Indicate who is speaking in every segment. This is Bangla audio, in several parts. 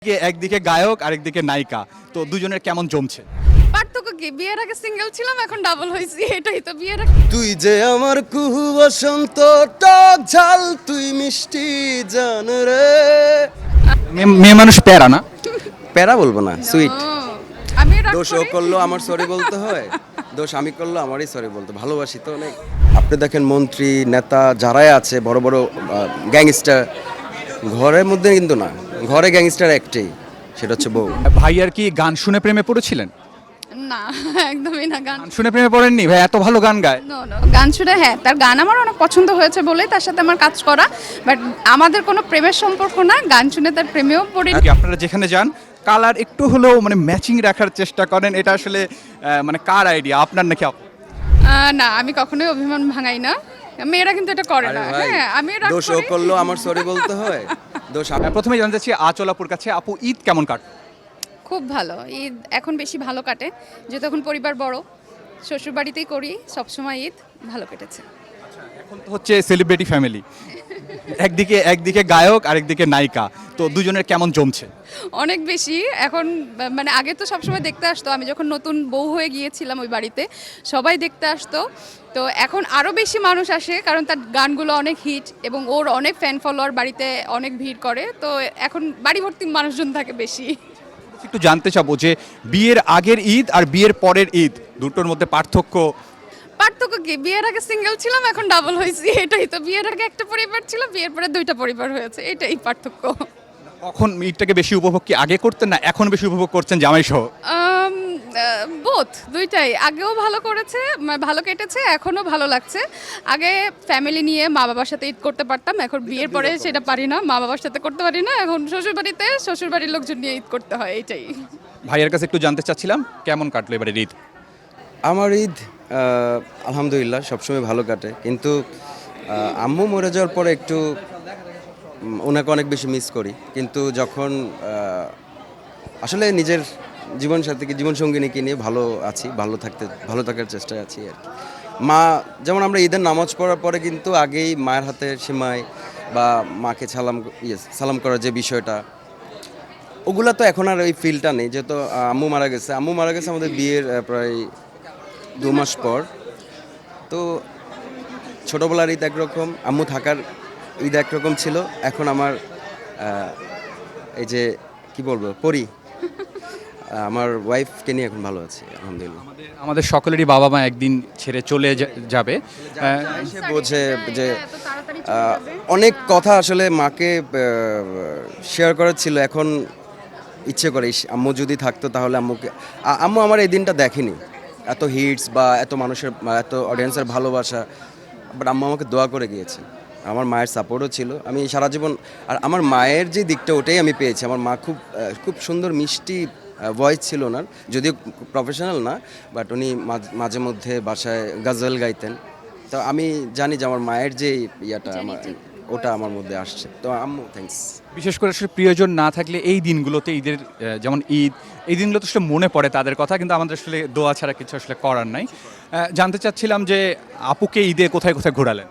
Speaker 1: একদিকে গায়ক আরেকদিকে নায়িকা, তো দুজনের কেমন জমছে?
Speaker 2: পার্থক্য কি? বিয়ের আগে সিঙ্গেল ছিলাম, এখন ডাবল হয়েছি, এটাই তো বিয়ের আগে।
Speaker 3: তুই যে আমার কুহু বসন্ত টক ঝাল তুই মিষ্টি জান রে।
Speaker 1: মেয়ে মানুষ প্যারা না?
Speaker 3: প্যারা বলবো না, সুইট।
Speaker 2: ও, আমি রাগ
Speaker 3: দোষ ও
Speaker 2: করি।
Speaker 3: করলো আমার সরি বলতে হয়, দোষ আমি করলো আমারই সরি বলতে, ভালোবাসি তো অনেক। আপনি দেখেন মন্ত্রী নেতা যারাই আছে বড় বড় গ্যাংস্টার, ঘরের মধ্যে কিন্তু না, ঘরে গ্যাংস্টার একটাই, সেটা হচ্ছে বউ।
Speaker 1: ভাইয়ার কি গান শুনে প্রেমে পড়েছিলেন?
Speaker 2: না, একদমই না। গান
Speaker 1: গান শুনে প্রেমে পড়েননি? ভাই এত ভালো গান গায়।
Speaker 2: নো নো, গান শুনে হ্যাঁ, তার গান আমার অনেক পছন্দ হয়েছে বলেই তার সাথে আমার কাজ করা, বাট আমাদের কোনো প্রেমের সম্পর্ক না। গান শুনে তার প্রেমেও পড়ি।
Speaker 1: আর কি আপনারা যেখানে যান কালার একটু হলেও মানে ম্যাচিং রাখার চেষ্টা করেন, এটা আসলে মানে কার আইডিয়া, আপনার নাকি
Speaker 2: না, আমি কখনোই অভিমান ভাঙাই না। মেয়েরা কিন্তু এটা করে
Speaker 3: আরে
Speaker 2: না।
Speaker 3: ভাই,
Speaker 2: হ্যাঁ, আমি রাগ
Speaker 3: দোষ ও
Speaker 2: করি।
Speaker 3: করলো আমার সরি বলতে হয়, দোষ
Speaker 1: প্রথমে জানতে চাচ্ছি আঁচল আপুর কাছে, আপু ঈদ কেমন কাট?
Speaker 2: খুব ভালো। ঈদ এখন বেশি ভালো কাটে, যেহেতু এখন পরিবার বড়, শ্বশুর বাড়িতেই করি সবসময়। ঈদ ভালো কেটেছে।
Speaker 1: এখন তো হচ্ছে সেলিব্রিটি ফ্যামিলি, একদিকে গায়ক আরেকদিকে নায়িকা, তো দুজনের কেমন জমছে?
Speaker 2: অনেক বেশি এখন। মানে আগে তো সবসময় দেখতে আসতো, আমি যখন নতুন বউ হয়ে গিয়েছিলাম ওই বাড়িতে সবাই দেখতে আসতো। তো এখন আরও বেশি মানুষ আসে, কারণ তার গানগুলো অনেক হিট এবং ওর অনেক ফ্যান ফলোয়ার বাড়িতে অনেক ভিড় করে। তো এখন বাড়ি ভর্তি মানুষজন থাকে বেশি।
Speaker 1: একটু জানতে চাবো যে বিয়ের আগের ঈদ আর বিয়ের পরের ঈদ দুটোর মধ্যে পার্থক্য।
Speaker 2: পার্থক্য কি? বিয়ের আগে সিঙ্গেল ছিলাম, এখন ডাবল হয়েছি, এটাই তো। বিয়ের আগে একটা পরিবার ছিল, বিয়ের পরে দুইটা পরিবার হয়েছে, এটাই পার্থক্য।
Speaker 1: কখন ঈদটাকে বেশি উপভোগ কি আগে করতেন না এখন বেশি উপভোগ করছেন জামাই সহ?
Speaker 2: বোথ, দুইটাই। আগেও ভালো করেছে, ভালো কেটেছে, এখনও ভালো লাগছে। আগে ফ্যামিলি নিয়ে মা বাবার সাথে ঈদ করতে পারতাম, এখন বিয়ের পরে সেটা পারি না, মা বাবার সাথে করতে পারি না। এখন শ্বশুরবাড়িতে শ্বশুরবাড়ির লোকজন নিয়ে ঈদ করতে হয়, এইটাই।
Speaker 1: ভাইয়ের কাছে একটু জানতে চাচ্ছিলাম কেমন কাটলো এবারে ঈদ?
Speaker 3: আমার ঈদ আলহামদুলিল্লাহ সবসময় ভালো কাটে, কিন্তু আম্মু মরে যাওয়ার পরে একটু ওনাকে অনেক বেশি মিস করি। কিন্তু যখন আসলে নিজের জীবনসাথীকে জীবনসঙ্গিনীকে নিয়ে ভালো আছি, ভালো থাকার চেষ্টায় আছি আর কি। মা যেমন আমরা ঈদের নামাজ পড়ার পরে কিন্তু আগেই মায়ের হাতে সেমাই বা মাকে সালাম করার যে বিষয়টা, ওগুলা তো এখন আর ওই ফিলটা নেই, যেহেতু আম্মু মারা গেছে আমাদের বিয়ের প্রায় 2 মাস পর। তো ছোটোবেলার ঈদ একরকম, আম্মু থাকার ঈদ একরকম ছিল। এখন আমার এই যে কি বলবো আমার ওয়াইফকে নিয়ে এখন ভালো আছি আলহামদুলিল্লাহ।
Speaker 1: আমাদের সকলেরই বাবা মা একদিন ছেড়ে চলে যাবে।
Speaker 3: সে বোঝে যে অনেক কথা আসলে মাকে শেয়ার করার ছিল, এখন ইচ্ছে করে আম্মু যদি থাকতো তাহলে আম্মু আমার এই দিনটা দেখেনি, এত হিটস বা এত মানুষের এত অডিয়েন্সের ভালোবাসা, বাট আম্মু আমাকে দোয়া করে গিয়েছে। আমার মায়ের সাপোর্টও ছিল, আমি সারা জীবন, আর আমার মায়ের যে দিকটা ওটাই আমি পেয়েছি। আমার মা খুব সুন্দর মিষ্টি ভয়েস ছিল ওনার, যদিও প্রফেশনাল না, বাট উনি মাঝে মধ্যে বাসায় গাজল গাইতেন। তো আমি জানি যে আমার মায়ের যে ইয়াটা ওটা আমার মধ্যে আসছে। তো আম্মু থ্যাঙ্কস।
Speaker 1: বিশেষ করে আসলে প্রিয়জন না থাকলে এই দিনগুলোতে ঈদের যেমন ঈদ, এই দিনগুলোতে আসলে মনে পড়ে তাদের কথা, কিন্তু আমাদের আসলে দোয়া ছাড়া কিছু আসলে করার নাই। জানতে চাচ্ছিলাম যে আপুকে ঈদে কোথায় কোথায় ঘোরালেন?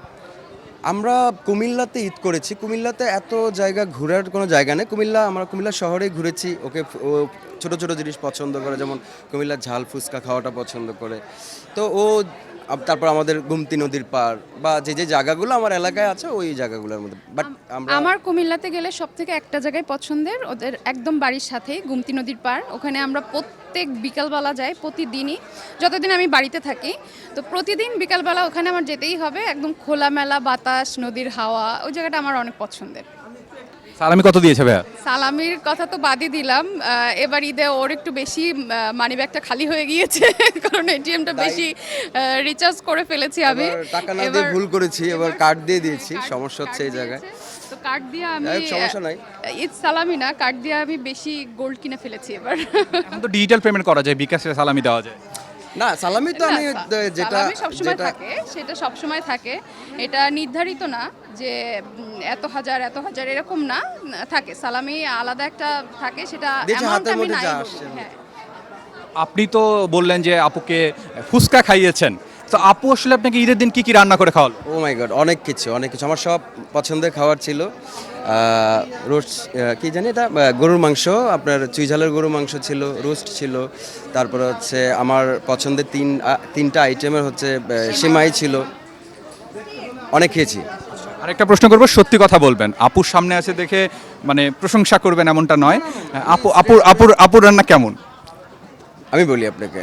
Speaker 3: আমরা কুমিল্লাতে ঈদ করেছি। কুমিল্লাতে এত জায়গা ঘোরার কোনো জায়গা নেই। আমরা কুমিল্লা শহরেই ঘুরেছি। ও ছোট ছোট জিনিস পছন্দ করে, যেমন কুমিল্লার ঝাল ফুচকা খাওয়াটা পছন্দ করে। তো তারপর আমাদের গুমতি নদীর পার বা যে যে জায়গাগুলো আমার এলাকায় আছে ওই জায়গাগুলোর মধ্যে। বাট
Speaker 2: আমার কুমিল্লাতে গেলে সব থেকে একটা জায়গায় পছন্দের, ওদের একদম বাড়ির সাথেই গুমতি নদীর পার। ওখানে আমরা প্রত্যেক বিকালবেলা যাই, প্রতিদিনই, যতদিন আমি বাড়িতে থাকি। তো প্রতিদিন বিকালবেলা ওখানে আমার যেতেই হবে। একদম খোলামেলা বাতাস, নদীর হাওয়া, ওই জায়গাটা আমার অনেক পছন্দের।
Speaker 1: সালামি কত দিয়েছে ভাইয়া?
Speaker 2: সালামির কথা তো বাদই দিলাম। এবার ঈদে ওর একটু বেশি মানি ব্যাগটা খালি হয়ে গিয়েছে, কারণ এটিএমটা বেশি রিচার্জ করে ফেলেছি আমি।
Speaker 3: টাকা না দিয়ে ভুল করেছি, এবার কার্ড দিয়ে দিয়েছি, সমস্যা হচ্ছে এই জায়গায়।
Speaker 2: তো কার্ড দিয়ে আমি,
Speaker 3: সমস্যা নাই,
Speaker 2: ঈদ সালামি না, কার্ড দিয়ে আমি বেশি গোল্ড কিনে ফেলেছি এবার।
Speaker 1: এখন তো ডিজিটাল পেমেন্ট করা যায়, বিকাশে সালামি দেওয়া যায়।
Speaker 3: না সালামি তো আমি যেটা
Speaker 2: সবসময় থাকে, সেটা সবসময় থাকে। এটা নির্ধারিত না যে এত হাজার এরকম না, থাকে সালামি আলাদা একটা থাকে, সেটা অ্যামাউন্ট আমি নাই বলবো। হ্যাঁ,
Speaker 1: আপনি তো বললেন যে আপুকে ফুচকা খাইয়েছেন, তো আপু আসলে আপনাকে ঈদের দিন কি কি রান্না করে খাওয়ালো?
Speaker 3: ও মাই গড, অনেক কিছু আমার সব পছন্দের খাবার ছিল। রোস্ট, কি জানি এটা, গরুর মাংস, আপনার চুই ঝালের গরুর মাংস ছিল, রোস্ট ছিল, তারপরে হচ্ছে আমার পছন্দের তিনটা আইটেমের হচ্ছে সেমাই ছিল, অনেক খেয়েছি।
Speaker 1: আরেকটা প্রশ্ন করবো, সত্যি কথা বলবেন, আপুর সামনে আছে দেখে মানে প্রশংসা করবেন এমনটা নয়। আপুর রান্না কেমন?
Speaker 3: আমি বলি আপনাকে,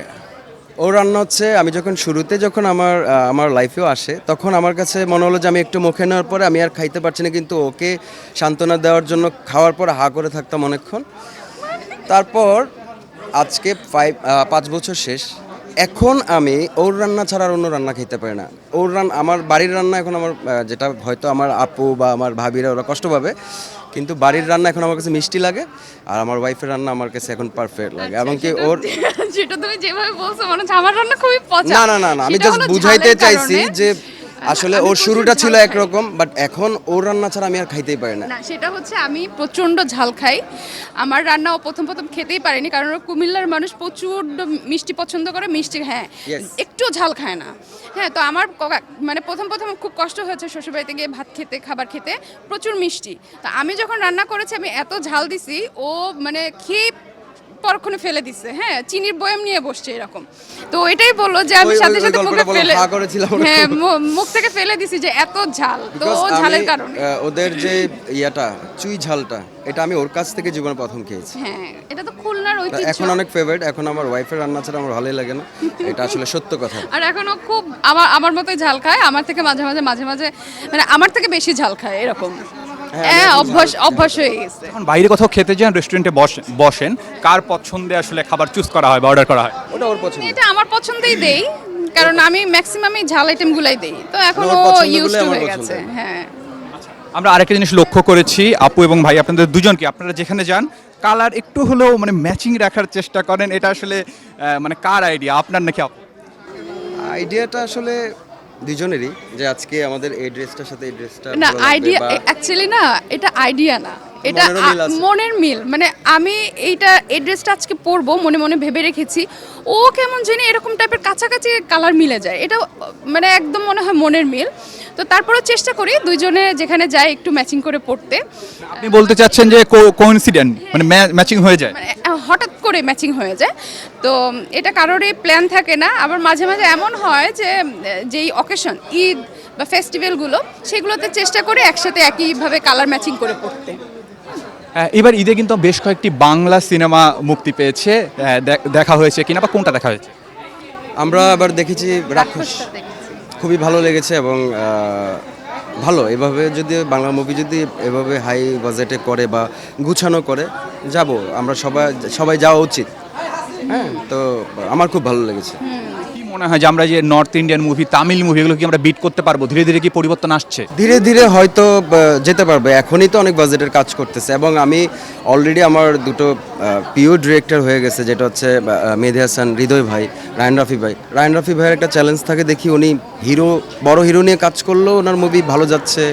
Speaker 3: ওর রান্না হচ্ছে, আমি যখন আমার লাইফেও আসে, তখন আমার কাছে মনে হলো যে আমি একটু মুখে নেওয়ার পরে আমি আর খাইতে পারছি না, কিন্তু ওকে সান্ত্বনা দেওয়ার জন্য খাওয়ার পর হা করে থাকতাম অনেকক্ষণ। তারপর আজকে 5 বছর শেষ, এখন আমি ওর রান্না ছাড়া আর অন্য রান্না খেতে পারি না। আমার বাড়ির রান্না এখন আমার যেটা হয়তো আমার আপু বা আমার ভাবিরা ওরা কষ্ট পাবে, কিন্তু বাড়ির রান্না এখন আমার কাছে মিষ্টি লাগে, আর আমার ওয়াইফের রান্না আমার কাছে এখন পারফেক্ট লাগে। এবং কি ওর
Speaker 2: যেটা তুমি যেভাবে বলছো মনে হচ্ছে আমার রান্না খুবই পছন্দ।
Speaker 3: না, আমি জাস্ট বুঝাইতে চাইছি যে আসলে ওর শুরুটা ছিল একরকম, বাট এখন ওর রান্না ছাড়া আমি আর খাইতেই পারি না।
Speaker 2: না, সেটা হচ্ছে আমি প্রচণ্ড ঝাল খাই। আমার রান্না ও প্রথম খেতেই পারেনি, কারণ ও কুমিল্লার মানুষ, প্রচুর মিষ্টি পছন্দ করে, মিষ্টি হ্যাঁ
Speaker 3: Yes.
Speaker 2: একটু ঝাল খায় না। হ্যাঁ, তো আমার মানে প্রথম খুব কষ্ট হয়েছে শ্বশুরবাড়িতে গিয়ে খাবার খেতে, প্রচুর মিষ্টি। তো আমি যখন রান্না করেছি আমি এত ঝাল দিছি, ও মানে খেয়ে পরক্ষণে ফেলে দিচ্ছে। হ্যাঁ, চিনির বয়াম নিয়ে বসছে এরকম। তো এটাই বললো যে আমি সাথে সাথে মুখে ফেলে, হ্যাঁ মুখ থেকে ফেলে দিছি যে এত ঝাল। তো ও ঝালের কারণে
Speaker 3: ওদের যে চুই ঝালটা, এটা আমি ওর কাছ থেকে জীবনে প্রথম খেয়েছি।
Speaker 2: হ্যাঁ, এটা তো খুলনার ঐতিহ্য।
Speaker 3: এখন অনেক ফেভারিট, এখন আমার ওয়াইফের রান্না ছাড়া আমার ভালোই লাগে না, এটা আসলে সত্য কথা।
Speaker 2: আর এখনো খুব আমার মতোই ঝাল খায়, আমার থেকে মাঝে মাঝে মানে আমার থেকে বেশি ঝাল খায় এরকম। হ্যাঁ, অভ্যাস হয়ে গেছে।
Speaker 1: এখন বাইরে কোথাও খেতে যান, রেস্টুরেন্টে বসেন, কার পছন্দে আসলে খাবার চুজ করা হয় বা অর্ডার করা হয়?
Speaker 3: ওটা ওর পছন্দ।
Speaker 2: এটা আমার পছন্দেই দেই, কারণ আমি ম্যাক্সিমামই ঝাল আইটেমগুলাই দেই, তো এখন
Speaker 3: ওর
Speaker 2: ও
Speaker 3: পছন্দগুলোই
Speaker 2: ইউজড টু
Speaker 3: আমার
Speaker 2: হয়ে
Speaker 3: পছন্দ।
Speaker 2: গেছে। হ্যাঁ,
Speaker 1: আমরা আরেকটা জিনিস লক্ষ্য করেছি, আপু এবং ভাই আপনাদের দুজনকে, আপনারা যেখানে যান কালার একটু হলেও মানে ম্যাচিং রাখার চেষ্টা করেন। এটা আসলে মানে কার আইডিয়া, আপনার নাকি আপু?
Speaker 3: আইডিয়াটা আসলে দুজনেরই, যে আজকে আমাদের এই ড্রেসটার সাথে এই ড্রেসটা
Speaker 2: না
Speaker 3: ভালো লাগবে,
Speaker 2: আইডিয়া
Speaker 3: বা
Speaker 2: অ্যাকচুয়ালি না, এটা আইডিয়া না, এটা
Speaker 3: মনেরও মিল আছে।
Speaker 2: মনের মিল। মানে আমি এই ড্রেসটা আজকে পরবো মনে মনে ভেবে রেখেছি, ও কেমন জানি এরকম টাইপের কাছাকাছি কালার মিলে যায়, এটা মানে একদম মনে হয় মনের মিল। তো তারপরেও চেষ্টা করি দুইজনে যেখানে যাই একটু ম্যাচিং করে পড়তে।
Speaker 1: আপনি বলতে চাচ্ছেন যে কোইন্সিডেন্ট, মানে ম্যাচিং হয়ে যায়?
Speaker 2: মানে হঠাৎ করে ম্যাচিং হয়ে যায়, তো এটা কারোরই প্ল্যান থাকে না। আবার মাঝে মাঝে এমন হয় যে যেই অকেশন, ঈদ বা ফেস্টিভ্যালগুলো, সেগুলোতে চেষ্টা করে একসাথে একইভাবে কালার ম্যাচিং করে পড়তে।
Speaker 1: এবার ঈদে কিন্তু বেশ কয়েকটি বাংলা সিনেমা মুক্তি পেয়েছে, দেখা হয়েছে কিনা বা কোনটা দেখা হয়েছে?
Speaker 3: আমরা আবার দেখেছি রাক্ষস,
Speaker 2: রাক্ষসটা দেখেছি।
Speaker 3: খুবই ভালো লেগেছে। এবং ভালো, এভাবে যদি বাংলা মুভি যদি এভাবে হাই বাজেটে করে বা গুছানো করে, যাব আমরা সবাই যাওয়া উচিত। হ্যাঁ, তো আমার খুব ভালো লেগেছে।
Speaker 1: কি মনে হয় যে আমরা যে north Indian movie, Tamil movie, এগুলো কি আমরা বিট করতে পারবো? ধীরে ধীরে কি পরিবর্তন আসছে?
Speaker 3: ধীরে ধীরে হয়তো যেতে পারবে, এখনই তো অনেক বাজেটের কাজ করতেছে। এবং আমি অলরেডি আমার দুটো প্রিয় ডিরেক্টর হয়ে গেছে, যেটা হচ্ছে মেহেদী হাসান, হৃদয় ভাই, রায়হান রাফি ভাইয়ের একটা চ্যালেঞ্জ থাকে, দেখি উনি বড় হিরো নিয়ে কাজ করলেও ওনার মুভি ভালো যাচ্ছে,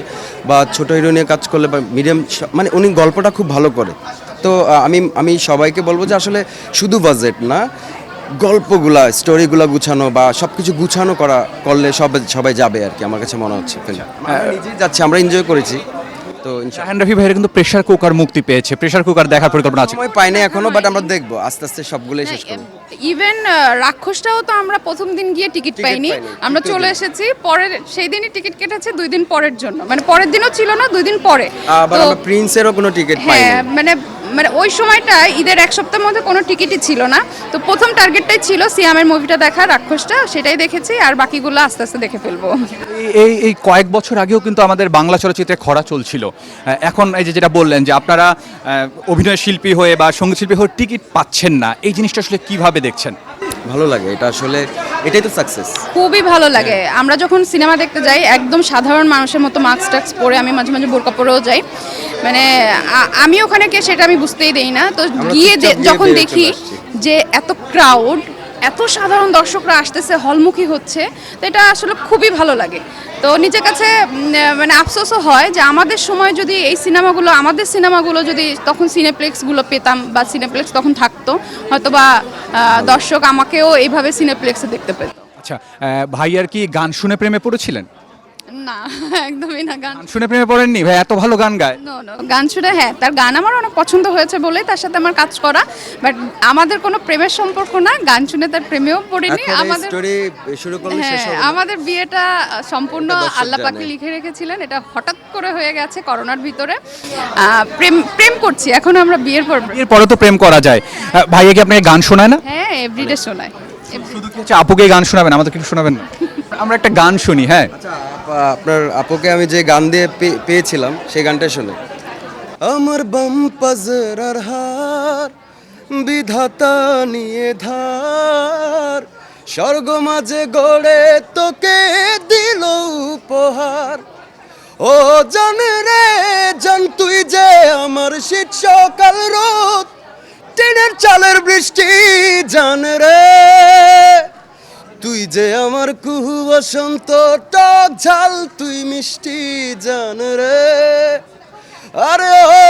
Speaker 3: বা ছোট হিরো নিয়ে কাজ করলে বা মিডিয়াম, মানে উনি গল্পটা খুব ভালো করে। তো আমি সবাইকে বলবো যে আসলে শুধু বাজেট না, গল্পগুলা, স্টোরিগুলা গুছানো বা সবকিছু গুছানো করলে সবাই যাবে আর কি, আমার কাছে মনে হচ্ছে। আমরা নিজেই যাচ্ছি, আমরা এনজয় করেছি। তো
Speaker 1: রায়হান রাফি ভাইয়ের কিন্তু প্রেসার কুকার মুক্তি পেয়েছে, প্রেসার কুকার দেখার পরিকল্পনা আছে?
Speaker 3: সময় পাইনি এখনো, বাট আমরা দেখবো আস্তে আস্তে সবগুলোই শেষ করবো।
Speaker 2: ইভেন রাক্ষসটাও তো আমরা প্রথম দিন গিয়ে টিকিট পাইনি, আমরা চলে এসেছি পরের, সেই দিনই টিকিট কেটেছে 2 দিন পরের জন্য, মানে পরের দিনও ছিল না, 2 দিন পরে।
Speaker 3: আবার আমরা প্রিন্সেরও কোনো টিকিট পাইনি।
Speaker 2: হ্যাঁ, মানে ওই সময়টা ঈদের 1 সপ্তাহের মধ্যে কোনো টিকিটই ছিল না। তো প্রথম টার্গেটটাই ছিল সিয়ামের মুভিটা দেখা, রাক্ষসটা, সেটাই দেখেছি, আর বাকিগুলো আস্তে আস্তে দেখে ফেলবো।
Speaker 1: এই কয়েক বছর আগেও কিন্তু আমাদের বাংলা চলচ্চিত্রে খরা চলছিল। এখন এই যে যেটা বললেন যে আপনারা অভিনয় শিল্পী হয়ে বা সঙ্গীত শিল্পী হয়ে টিকিট পাচ্ছেন না, এই জিনিসটা আসলে কিভাবে দেখছেন?
Speaker 3: ভালো লাগে, এটা আসলে এটাই তো সাকসেস।
Speaker 2: খুবই ভালো লাগে। আমরা যখন সিনেমা দেখতে যাই একদম সাধারণ মানুষের মতো মাস্ক টাক্স পরে, আমি মাঝে মাঝে বোরকা পরেও যাই, মানে আমি ওখানে কে সেটা আমি বুঝতেই দেই না। তো গিয়ে যখন দেখি যে এত ক্রাউড, এত সাধারণ দর্শকরা আসতেছে, হলমুখী হচ্ছে, তো এটা আসলে খুবই ভালো লাগে। তো নিজের কাছে মানে আফসোসও হয় যে আমাদের সময় যদি আমাদের সিনেমাগুলো যদি তখন সিনেপ্লেক্সগুলো পেতাম, বা সিনেপ্লেক্স তখন থাকতো, হয়তো বা দর্শক আমাকেও এইভাবে সিনেপ্লেক্সে দেখতে পেত।
Speaker 1: আচ্ছা ভাইয়ার কি গান শুনে প্রেমে পড়েছিলেন?
Speaker 2: না একদমই না। গান
Speaker 1: গান শুনে প্রেমে পড়েননি? ভাই এত ভালো গান গায়।
Speaker 2: নো নো, গান শুনে হ্যাঁ তার গান আমার অনেক পছন্দ হয়েছে বলে তার সাথে আমার কাজ করা, বাট আমাদের কোনো প্রেমের সম্পর্ক না, গান শুনে তার প্রেমেও পড়িনি।
Speaker 3: এখন এই
Speaker 2: আমাদের
Speaker 3: স্টোরি শুরু করলে শেষ
Speaker 2: হ্যাঁ
Speaker 3: হবে না।
Speaker 2: আমাদের বিয়েটা সম্পূর্ণ
Speaker 3: এটা দর্শক
Speaker 2: আল্লাহ পাকে
Speaker 3: জানে।
Speaker 2: লিখে রেখেছিলেন, এটা হঠাৎ করে হয়ে গেছে করোনার ভিতরে। প্রেম প্রেম করছি এখন আমরা বিয়ের পর।
Speaker 1: এর পরে তো প্রেম করা যায়। ভাইয়া কি আপনাকে গান শোনায় না?
Speaker 2: হ্যাঁ এভরিডে শোনায়।
Speaker 1: শুধু কি হচ্ছে আপুকে গান শোনাবেন, আমাদের কিছু শোনাবেন না? আমরা একটা গান শুনি। হ্যাঁ
Speaker 3: আচ্ছা আপনার আপুকে আমি যে গান দিয়ে পেয়েছিলাম সেই গানটা শুনে। আমার বাম পাজরার হার বিধাতা নিয়ে ধার, স্বর্গ মাঝে গড়ে তোকে দিল উপহার। ও জান রে জান তুই যে আমার শীত সকাল রোদ, টিনের চালের বৃষ্টি জান রে, তুই যে আমার কুহু বসন্ত টক ঝাল তুই মিষ্টি জান রে, আরে ও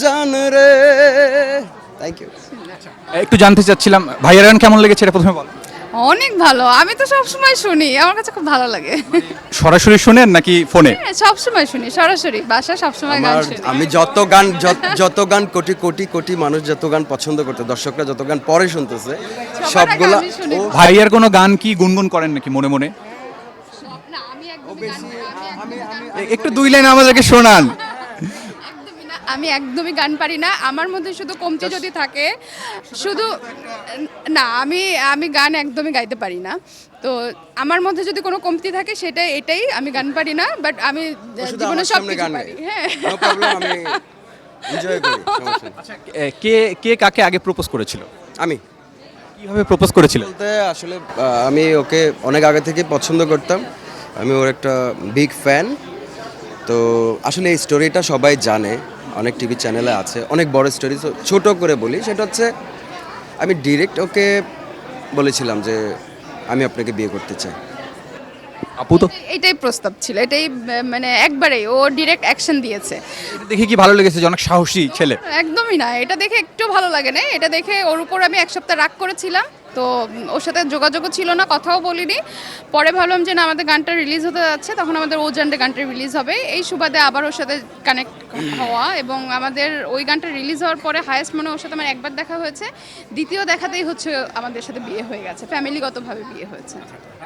Speaker 3: জান রে। Thank you.
Speaker 1: একটু জানতে চাচ্ছিলাম ভাইয়ার গান কেমন লেগেছে এটা প্রথমে বল।
Speaker 2: অনেক ভালো, আমি তো সব সময় শুনি, আমার কাছে খুব ভালো লাগে।
Speaker 1: সরাসরি শুনেন নাকি ফোনে?
Speaker 2: হ্যাঁ সব সময় শুনি, সরাসরি বাসা সব সময় গান শুনি।
Speaker 3: আমি যত গান কোটি কোটি কোটি মানুষ যত গান পছন্দ করতে, দর্শকরা যত গান পরে শুনতেছে
Speaker 2: সবার আগে
Speaker 3: সবগুলা
Speaker 2: আমি শুনি।
Speaker 3: ও
Speaker 1: ভাইয়ার কোনো গান কি গুনগুন করেন নাকি মনে মনে?
Speaker 2: না আমি একদমই
Speaker 1: একটু দুই লাইন আমাদেরকে শোনান।
Speaker 2: আমি একদমই গান পারি না। আমার মধ্যে শুধু কমতি যদি থাকে, শুধু না আমি গান একদমই গাইতে পারি না। তো আমার মধ্যে যদি কোনো কমতি থাকে এটাই, আমি গান পারি না, বাট আমি
Speaker 3: শুধু
Speaker 2: জীবনে
Speaker 3: আমার
Speaker 2: সব
Speaker 3: সামনে
Speaker 2: কিছু
Speaker 3: গান
Speaker 2: পারি।
Speaker 3: গায়।
Speaker 2: হ্যাঁ
Speaker 3: No problem, আমি এনজয় করি, সমস্যা নেই।
Speaker 1: কে কে কাকে আগে প্রপোজ করেছিল?
Speaker 3: আমি
Speaker 1: কিভাবে প্রপোজ করেছিল?
Speaker 3: বলতে আসলে আমি ওকে অনেক আগে থেকে পছন্দ করতাম, আমি ওর একটা বিগ ফ্যান। তো আসলে এই স্টোরিটা সবাই জানে, অনেক টিভি চ্যানেলে আছে, অনেক বড় স্টোরি। ছোট করে বলি, সেটা হচ্ছে আমি ডিরেক্ট ওকে বলেছিলাম যে আমি আপনাকে বিয়ে করতে চাই।
Speaker 1: আপু তো
Speaker 2: এটাই প্রস্তাব ছিল, এটাই মানে একবারেই ও ডিরেক্ট অ্যাকশন দিয়েছে।
Speaker 1: এটা দেখে কি ভালো লেগেছে যে অনেক সাহসী ছেলে?
Speaker 2: একদমই না, এটা দেখে একটু ভালো লাগে না। এটা দেখে ওর উপর আমি এক সপ্তাহ রাগ করেছিলাম, তো ওর সাথে যোগাযোগও ছিল না, কথাও বলিনি। পরে ভাবলাম যে না আমাদের গানটা রিলিজ হতে যাচ্ছে, তখন আমাদের ও জানতে গানটা রিলিজ হবে, এই সুবাদে আবার ওর সাথে কানেক্ট হওয়া। এবং আমাদের ওই গানটা রিলিজ হওয়ার পরে হায়েস্ট মনে ওর সাথে আমার একবার দেখা হয়েছে, দ্বিতীয় দেখাতেই হচ্ছে আমাদের সাথে বিয়ে হয়ে গেছে, ফ্যামিলিগতভাবে বিয়ে হয়েছে।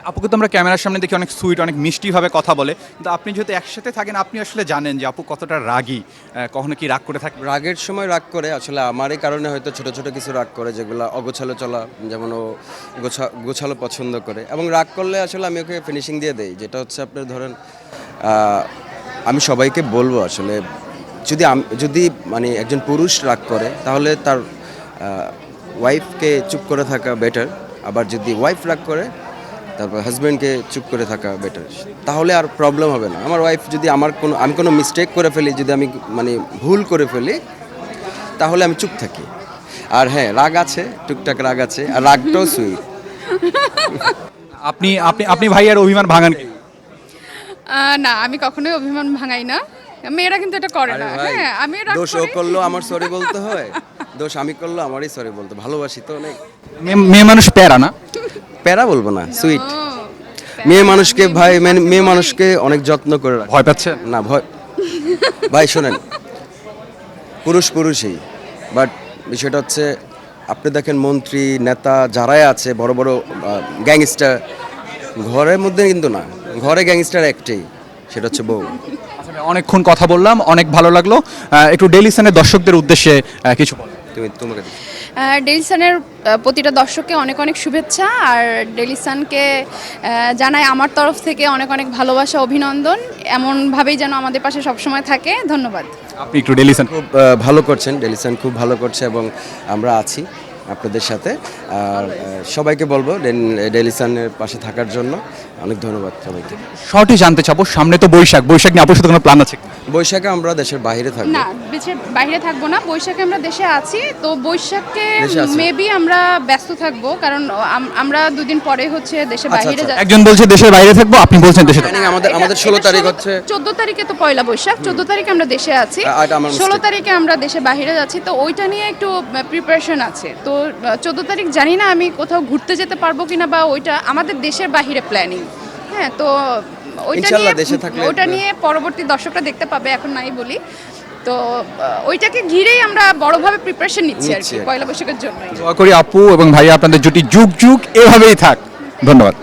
Speaker 1: আপুকে তো আমরা ক্যামেরার সামনে দেখি অনেক সুইট, অনেক মিষ্টিভাবে কথা বলে, কিন্তু আপনি যেহেতু একসাথে থাকেন আপনি আসলে জানেন যে আপু কতটা রাগী, কখনো কি রাগ করে থাকে?
Speaker 3: রাগের সময় রাগ করে, আসলে আমারই কারণে হয়তো ছোট ছোট কিছু রাগ করে, যেগুলো অগোছালো চলা, যেমন ও গোছালো পছন্দ করে। এবং রাগ করলে আসলে আমি ওকে ফিনিশিং দিয়ে দেই, যেটা হচ্ছে আপনার ধরেন আমি সবাইকে বলবো আসলে যদি মানে একজন পুরুষ রাগ করে তাহলে তার ওয়াইফকে চুপ করে থাকা বেটার, আবার যদি ওয়াইফ রাগ করে তারপর হাজব্যান্ডকে চুপ করে থাকা বেটার, তাহলে আর প্রবলেম হবে না। আমার ওয়াইফ যদি আমি কোনো মিস্টেক করে ফেলি, যদি আমি মানে ভুল করে ফেলি, তাহলে আমি চুপ থাকি। আর হ্যাঁ রাগ আছে, টুকটাক রাগ আছে, আর রাগটাও সুইট।
Speaker 1: আপনি আপনি আপনি ভাইয়ার অভিমান ভাঙান কি?
Speaker 2: না আমি কখনোই অভিমান ভাঙাই না, মেয়েরা কিন্তু এটা করে
Speaker 3: আরে
Speaker 2: না।
Speaker 3: ভাই,
Speaker 2: হ্যাঁ আমি রাগ
Speaker 3: দোষ ও
Speaker 2: করি।
Speaker 3: করলো আমার সরি বলতে হয়, দোষ আমি করলো আমারই সরি বলতে, ভালোবাসি তো অনেক।
Speaker 1: মেয়ে মানুষ প্যারা না?
Speaker 3: প্যারা বলবো না, সুইট।
Speaker 2: ও,
Speaker 3: মেয়ে মানুষকে ভাই, মেয়ে মানুষকে অনেক যত্ন করে রাখে।
Speaker 1: ভয় পাচ্ছেন?
Speaker 3: না ভয় ভাই শোনেন, পুরুষই, বাট বিষয়টা হচ্ছে আপনি দেখেন মন্ত্রী নেতা যারাই আছে, বড় বড় গ্যাংস্টার, ঘরের মধ্যে কিন্তু না, ঘরে গ্যাংস্টার একটাই, সেটা হচ্ছে বউ।
Speaker 1: আচ্ছা, অনেকক্ষণ কথা বললাম, অনেক ভালো লাগলো। একটু ডেইলি সানের দর্শকদের উদ্দেশ্যে কিছু বলো।
Speaker 3: তোমাকে
Speaker 2: ডেইলি সানের প্রতিটা দর্শককে অনেক অনেক শুভেচ্ছা, আর ডেইলি সানকে জানাই আমার তরফ থেকে অনেক অনেক ভালোবাসা, অভিনন্দন। এমনভাবেই যেন আমাদের পাশে সবসময় থাকে। ধন্যবাদ।
Speaker 1: আপনি একটু ডেইলি সান
Speaker 3: খুব ভালো করছেন, ডেলিসান খুব ভালো করছে এবং আমরা আছি আপনাদের সাথে। আর সবাইকে বলবো ডেলিসানের পাশে থাকার জন্য। অনেক ধন্যবাদ সবাইকে।
Speaker 1: শর্টই জানতে চাবো, সামনে তো বৈশাখ নিয়ে আপুর সাথে কোনো প্ল্যান আছে কি?
Speaker 3: বৈশাখে আমরা দেশের বাইরে থাকবো।
Speaker 2: না দেশের বাইরে থাকবো না, বৈশাখে আমরা দেশে আছি। তো বৈশাখে
Speaker 3: দেশে আছেন?
Speaker 2: মেবি আমরা ব্যস্ত থাকবো, কারণ আমরা দুদিন পরে হচ্ছে দেশে বাইরে
Speaker 3: আচ্ছা।
Speaker 2: যাচ্ছি।
Speaker 1: একজন বলছে দেশের বাইরে থাকবো, আপনি বলছেন দেশে থাকবো।
Speaker 3: আমাদের 16 তারিখ হচ্ছে,
Speaker 2: 14 তারিখে তো পয়লা বৈশাখ, 14 তারিখে আমরা দেশে আছি,
Speaker 3: এটা আমার
Speaker 2: 16
Speaker 3: mistake।
Speaker 2: তারিখে আমরা দেশে বাইরে যাচ্ছি। তো ওইটা নিয়ে একটু প্রিপারেশন আছে, তো তো 14 তারিখ জানি না আমি কোথাও ঘুরতে যেতে পারবো কিনা, বা ওইটা আমাদের দেশের বাহিরে প্ল্যানিং। হ্যাঁ, তো
Speaker 3: ইনশাআল্লাহ দেশে থাকলে
Speaker 2: ওইটা নিয়ে পরবর্তী দর্শকরা দেখতে পাবে, এখন নাই বলি। তো ওইটাকে ঘিরেই আমরা বড়ভাবে প্রিপারেশন নিচ্ছি আর কি, পয়লা বৈশাখের জন্য।
Speaker 1: দোয়া করি আপু এবং ভাইয়া আপনাদের জুটি যুগ যুগ এভাবেই থাক। ধন্যবাদ।